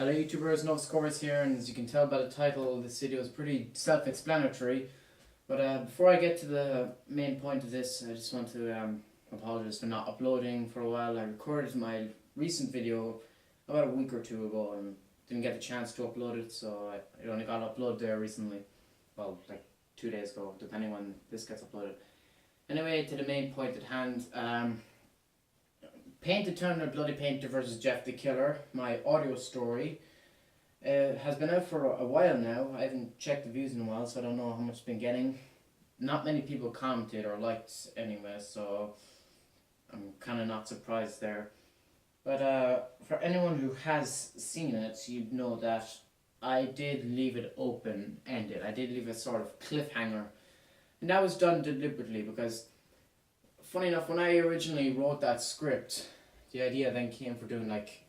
Hello YouTubers, Novscores here, and as you can tell by the title, this video is pretty self-explanatory. But before I get to the main point of this, I just want to apologize for not uploading for a while. I recorded my recent video about a week or two ago and didn't get the chance to upload it, so it only got uploaded there recently. Well, like 2 days ago, depending when this gets uploaded. Anyway, to the main point at hand. Painted Town and Bloody Painter vs. Jeff the Killer, my audio story, has been out for a while now. I haven't checked the views in a while, so I don't know how much it's been getting. Not many people commented or liked anyway, so I'm kind of not surprised there. But for anyone who has seen it, you'd know that I did leave it open-ended. I did leave a sort of cliffhanger. And that was done deliberately because, funny enough, when I originally wrote that script, the idea then came for doing like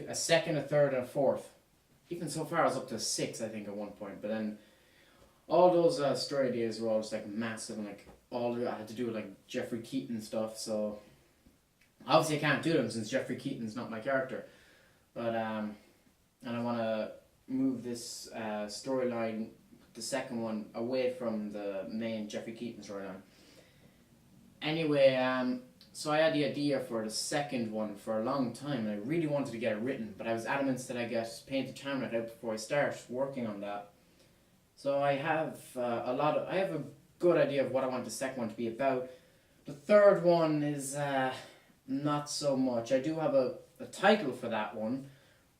a second, a third, and a fourth. Even so far, I was up to 6, I think, at one point. But then all those story ideas were all just like massive, and like all I had to do with like Jeffrey Keaton stuff. So obviously, I can't do them since Jeffrey Keaton's not my character. But and I want to move this storyline, the second one, away from the main Jeffrey Keaton storyline. Anyway, so I had the idea for the second one for a long time, and I really wanted to get it written, but I was adamant that I get Painted Town out before I start working on that. So I have I have a good idea of what I want the second one to be about. The third one is not so much. I do have a title for that one,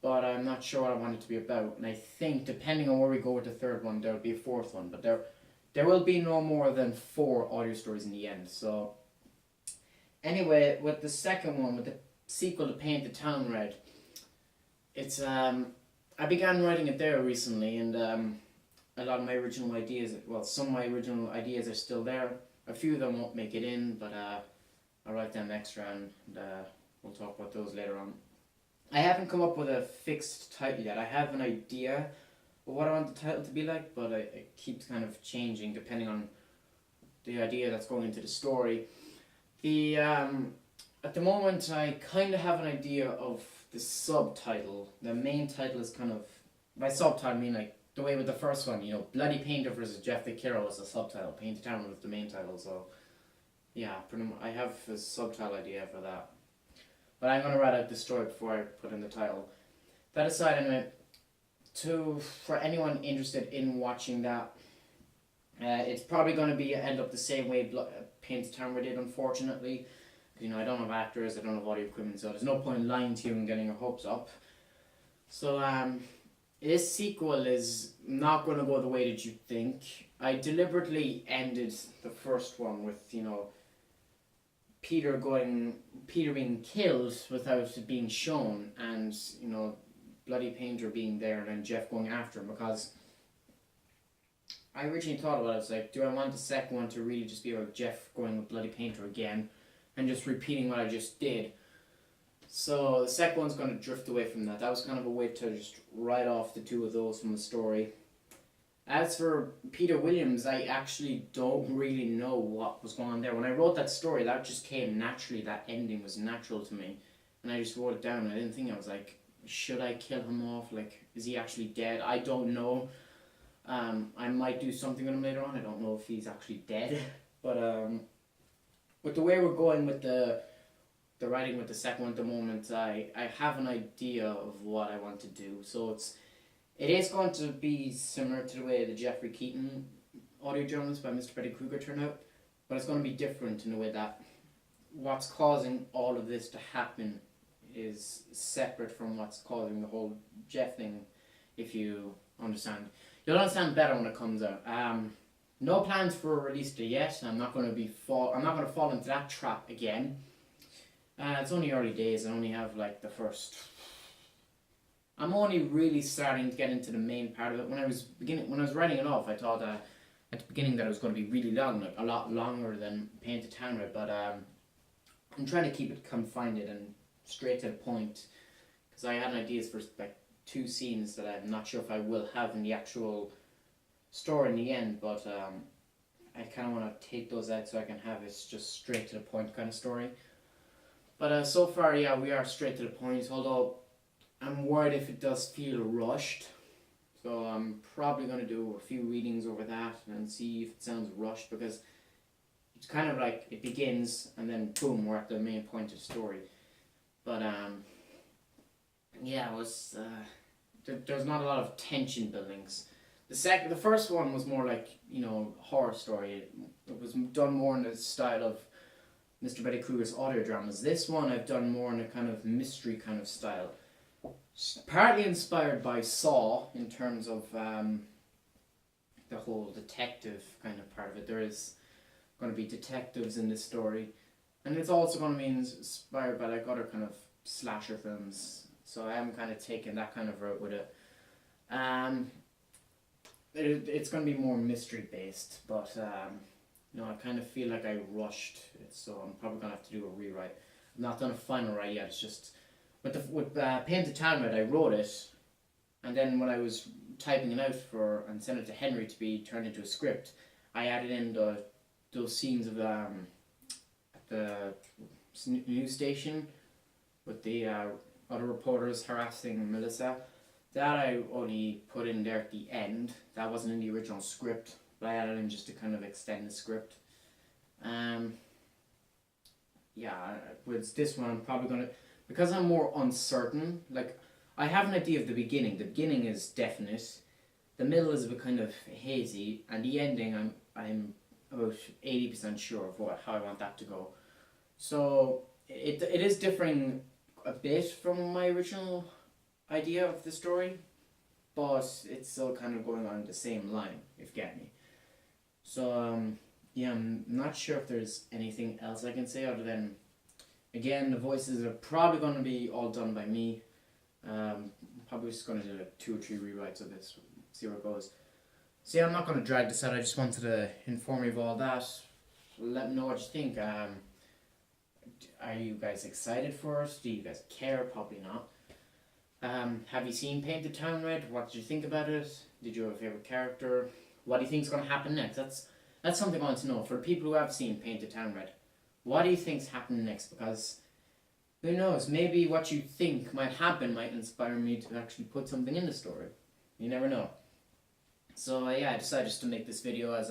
but I'm not sure what I want it to be about. And I think, depending on where we go with the third one, there'll be a fourth one, but there will be no more than 4 audio stories in the end. So anyway, with the second one, with the sequel to Paint the Town Red, it's I began writing it there recently, and a lot of my original ideas, well, some of my original ideas are still there. A few of them won't make it in, but I'll write them extra, and we'll talk about those later on. I haven't come up with a fixed title yet. I have an idea of what I want the title to be like, but it keeps kind of changing depending on the idea that's going into the story. The at the moment, I kind of have an idea of the subtitle. The main title is kind of, by subtitle I mean like the way with the first one, you know, Bloody Painter vs. Jeff the Killer was the subtitle, Painted Town was the main title. So yeah, pretty much I have a subtitle idea for that. But I'm gonna write out the story before I put in the title. That aside, anyway, for anyone interested in watching that, it's probably going to be end up the same way Painted Town did, unfortunately. You know, I don't have actors, I don't have audio equipment, so there's no point in lying to you and getting your hopes up. So this sequel is not going to go the way that you think. I deliberately ended the first one with, you know, Peter being killed without it being shown, and, you know, Bloody Painter being there and then Jeff going after him, because I originally thought about it, I was like, do I want the second one to really just be about Jeff going with Bloody Painter again and just repeating what I just did? So the second one's going to drift away from that. That was kind of a way to just write off the two of those from the story. As for Peter Williams, I actually don't really know what was going on there. When I wrote that story, that just came naturally. That ending was natural to me, and I just wrote it down. I didn't think, I was like, should I kill him off? Like, is he actually dead? I don't know. I might do something with him later on. I don't know if he's actually dead. But with the way we're going with the writing with the second one at the moment, I have an idea of what I want to do. So it is going to be similar to the way the Jeffrey Keaton audio journals by Mr. Freddy Krueger turned out, but it's going to be different in the way that what's causing all of this to happen is separate from what's causing the whole Jeff thing, if you understand. You'll understand better when it comes out. No plans for a release date yet. I'm not going to fall into that trap again. It's only early days. I only have like the first. I'm only really starting to get into the main part of it. When I was writing it off, I thought at the beginning that it was going to be really long, like a lot longer than Painted Town Red. But I'm trying to keep it confined and straight to the point, because I had ideas for like 2 scenes that I'm not sure if I will have in the actual story in the end, but I kind of want to take those out so I can have it just straight to the point kind of story. But so far, yeah, we are straight to the point, although I'm worried if it does feel rushed. So I'm probably going to do a few readings over that and see if it sounds rushed, because it's kind of like it begins and then boom, we're at the main point of the story. But yeah, it was there's not a lot of tension buildings. The first one was more like, you know, horror story. It was done more in the style of Mr. Betty Kruger's audio dramas. This one I've done more in a kind of mystery kind of style. Partly inspired by Saw in terms of the whole detective kind of part of it. There is going to be detectives in this story, and it's also going to be inspired by like other kind of slasher films. So I am kind of taking that kind of route with it. It's going to be more mystery based, but you know, I kind of feel like I rushed it, so I'm probably going to have to do a rewrite. I've not done a final write yet. It's just with Painted Town Red, I wrote it, and then when I was typing it out and sent it to Henry to be turned into a script, I added in those scenes of at the news station with the other reporters harassing Melissa. That I only put in there at the end. That wasn't in the original script, but I added in just to kind of extend the script. Yeah, with this one I'm probably going to, because I'm more uncertain, like, I have an idea of the beginning. The beginning is definite, the middle is a bit kind of hazy, and the ending I'm about 80% sure of how I want that to go. So it is differing a bit from my original idea of the story, but it's still kind of going on the same line, if you get me. So yeah, I'm not sure if there's anything else I can say other than, again, the voices are probably going to be all done by me. Probably just going to do like 2 or 3 rewrites of this, see where it goes. See, I'm not going to drag this out. I just wanted to inform you of all that. Let me know what you think. Are you guys excited for it? Do you guys care? Probably not. Have you seen Painted Town Red? What did you think about it? Did you have a favourite character? What do you think is going to happen next? That's something I want to know. For people who have seen Painted Town Red, what do you think's happening next? Because who knows? Maybe what you think might happen might inspire me to actually put something in the story. You never know. So yeah, I decided just to make this video as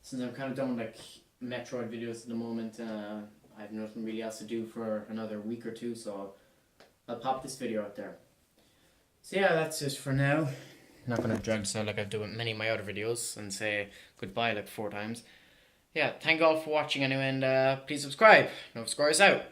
since I'm kind of done with like Metroid videos at the moment. I have nothing really else to do for another week or two, so I'll pop this video out there. So yeah, that's it for now. I'm not going to drag this out like I've done with many of my other videos and say goodbye like 4 times. Yeah, thank you all for watching anyway, and please subscribe. Novascore is out.